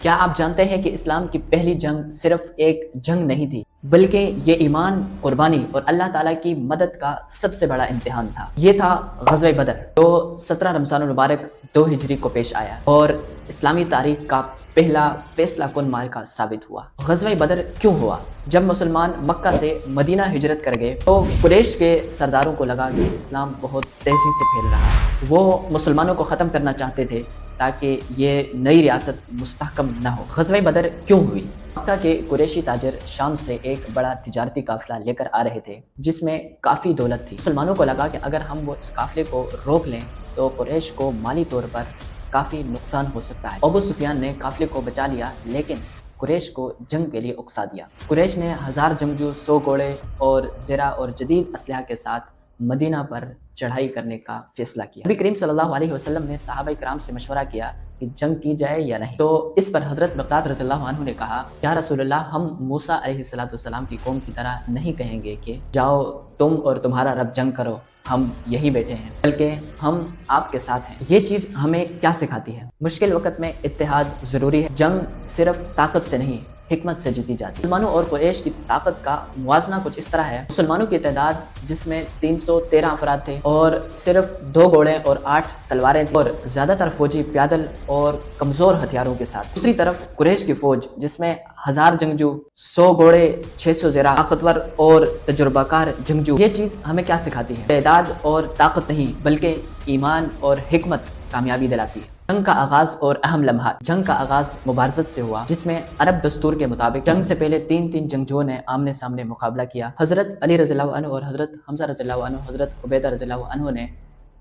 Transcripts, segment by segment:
کیا آپ جانتے ہیں کہ اسلام کی پہلی جنگ صرف ایک جنگ نہیں تھی بلکہ یہ ایمان، قربانی اور اللہ تعالیٰ کی مدد کا سب سے بڑا امتحان تھا۔ یہ تھا غزوہ بدر جو 17 رمضان المبارک 2 ہجری کو پیش آیا اور اسلامی تاریخ کا پہلا فیصلہ کن معرکہ ثابت ہوا۔ غزوہ بدر کیوں ہوا؟ جب مسلمان مکہ سے مدینہ ہجرت کر گئے تو قریش کے سرداروں کو لگا کہ اسلام بہت تیزی سے پھیل رہا ہے۔ وہ مسلمانوں کو ختم کرنا چاہتے تھے تاکہ یہ نئی ریاست مستحکم نہ ہو۔ غزوہ بدر کیوں ہوئی؟ مکہ کے قریشی تاجر شام سے ایک بڑا تجارتی قافلہ لے کر آ رہے تھے جس میں کافی دولت تھی۔ مسلمانوں کو لگا کہ اگر ہم اس قافلے کو روک لیں تو قریش کو مالی طور پر کافی نقصان ہو سکتا ہے۔ ابو سفیان نے قافلے کو بچا لیا لیکن قریش کو جنگ کے لیے اکسا دیا۔ قریش نے 1000 جنگجو، 100 گھوڑے اور زرہ اور جدید اسلحہ کے ساتھ مدینہ پر چڑھائی کرنے کا فیصلہ کیا۔ نبی کریم صلی اللہ علیہ وسلم نے صحابہ کرام سے مشورہ کیا کہ جنگ کی جائے یا نہیں، تو اس پر حضرت مقداد رضی اللہ عنہ نے کہا، یا رسول اللہ، ہم موسیٰ علیہ السلام کی قوم کی طرح نہیں کہیں گے کہ جاؤ تم اور تمہارا رب جنگ کرو، ہم یہی بیٹھے ہیں، بلکہ ہم آپ کے ساتھ ہیں۔ یہ چیز ہمیں کیا سکھاتی ہے؟ مشکل وقت میں اتحاد ضروری ہے۔ جنگ صرف طاقت سے نہیں، حکمت سے جیتی جاتی ہے۔ مسلمانوں اور قریش کی طاقت کا موازنہ کچھ اس طرح ہے۔ مسلمانوں کی تعداد جس میں 313 افراد تھے اور صرف 2 گھوڑے اور 8 تلواریں تھیں اور زیادہ تر فوجی پیادل اور کمزور ہتھیاروں کے ساتھ۔ دوسری طرف قریش کی فوج جس میں 1000 جنگجو، 100 گھوڑے، 600 زرہ، طاقتور اور تجربہ کار جنگجو۔ یہ چیز ہمیں کیا سکھاتی ہے؟ تعداد اور طاقت نہیں بلکہ ایمان اور حکمت کامیابی دلاتی ہے۔ جنگ کا آغاز اور اہم لمحات۔ جنگ کا آغاز مبارزت سے ہوا جس میں عرب دستور کے مطابق جنگ سے پہلے 3 جنگجوؤں نے آمنے سامنے مقابلہ کیا۔ حضرت علی رضی اللہ عنہ اور حضرت حمزہ رضی اللہ عنہ، حضرت عبیدہ رضی اللہ عنہ نے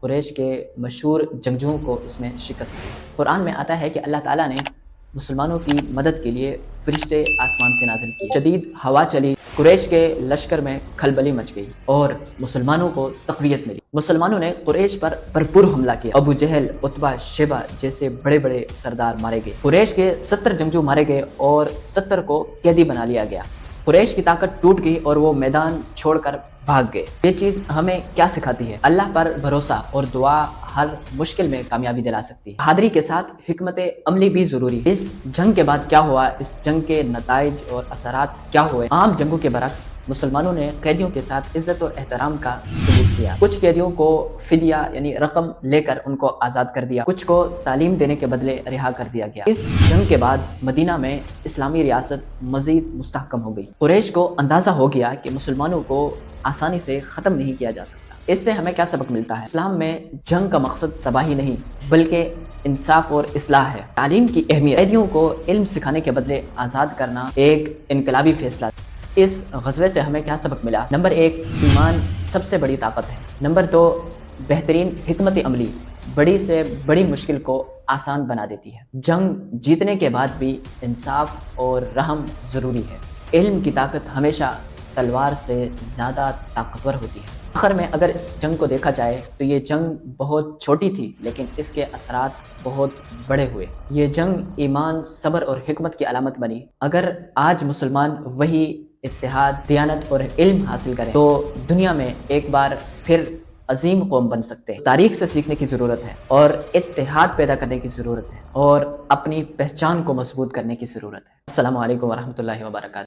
قریش کے مشہور جنگجوؤں کو اس میں شکست دی۔ قرآن میں آتا ہے کہ اللہ تعالیٰ نے مسلمانوں کی مدد کے لیے فرشتے آسمان سے نازل کیے۔ شدید ہوا چلی، قریش کے لشکر میں کھلبلی مچ گئی اور مسلمانوں کو تقویت ملی۔ مسلمانوں نے قریش پر بھرپور حملہ کیا۔ ابو جہل، عتبہ، شیبہ جیسے بڑے بڑے سردار مارے گئے۔ قریش کے 70 جنگجو مارے گئے اور 70 کو قیدی بنا لیا گیا۔ قریش کی طاقت ٹوٹ گئی اور وہ میدان چھوڑ کر بھاگ گئے۔ یہ چیز ہمیں کیا سکھاتی ہے؟ اللہ پر بھروسہ اور دعا ہر مشکل میں کامیابی دلا سکتی ہے۔ بہادری کے ساتھ حکمت عملی بھی ضروری ہے۔ اس جنگ کے بعد کیا ہوا؟ اس جنگ کے نتائج اور اثرات کیا ہوئے؟ عام جنگوں کے برعکس مسلمانوں نے قیدیوں کے ساتھ عزت اور احترام کا سلوک کیا۔ کچھ قیدیوں کو فدیہ یعنی رقم لے کر ان کو آزاد کر دیا، کچھ کو تعلیم دینے کے بدلے رہا کر دیا گیا۔ اس جنگ کے بعد مدینہ میں اسلامی ریاست مزید مستحکم ہو گئی۔ قریش کو اندازہ ہو گیا کہ مسلمانوں کو آسانی سے ختم نہیں کیا جا سکتا۔ اس سے ہمیں کیا سبق ملتا ہے؟ اسلام میں جنگ کا مقصد تباہی نہیں بلکہ انصاف اور اصلاح ہے۔ تعلیم کی اہمیت۔ قیدیوں کو علم سکھانے کے بدلے آزاد کرنا ایک انقلابی فیصلہ۔ اس غزوے سے ہمیں کیا سبق ملا؟ نمبر 1، ایمان سب سے بڑی طاقت ہے۔ نمبر 2، بہترین حکمت عملی بڑی سے بڑی مشکل کو آسان بنا دیتی ہے۔ جنگ جیتنے کے بعد بھی انصاف اور رحم ضروری ہے۔ علم کی طاقت ہمیشہ تلوار سے زیادہ طاقتور ہوتی ہے۔ آخر میں اگر اس جنگ کو دیکھا جائے تو یہ جنگ بہت چھوٹی تھی لیکن اس کے اثرات بہت بڑے ہوئے۔ یہ جنگ ایمان، صبر اور حکمت کی علامت بنی۔ اگر آج مسلمان وہی اتحاد، دیانت اور علم حاصل کریں تو دنیا میں ایک بار پھر عظیم قوم بن سکتے ہیں۔ تاریخ سے سیکھنے کی ضرورت ہے اور اتحاد پیدا کرنے کی ضرورت ہے اور اپنی پہچان کو مضبوط کرنے کی ضرورت ہے۔ السلام علیکم ورحمۃ اللہ وبرکاتہ۔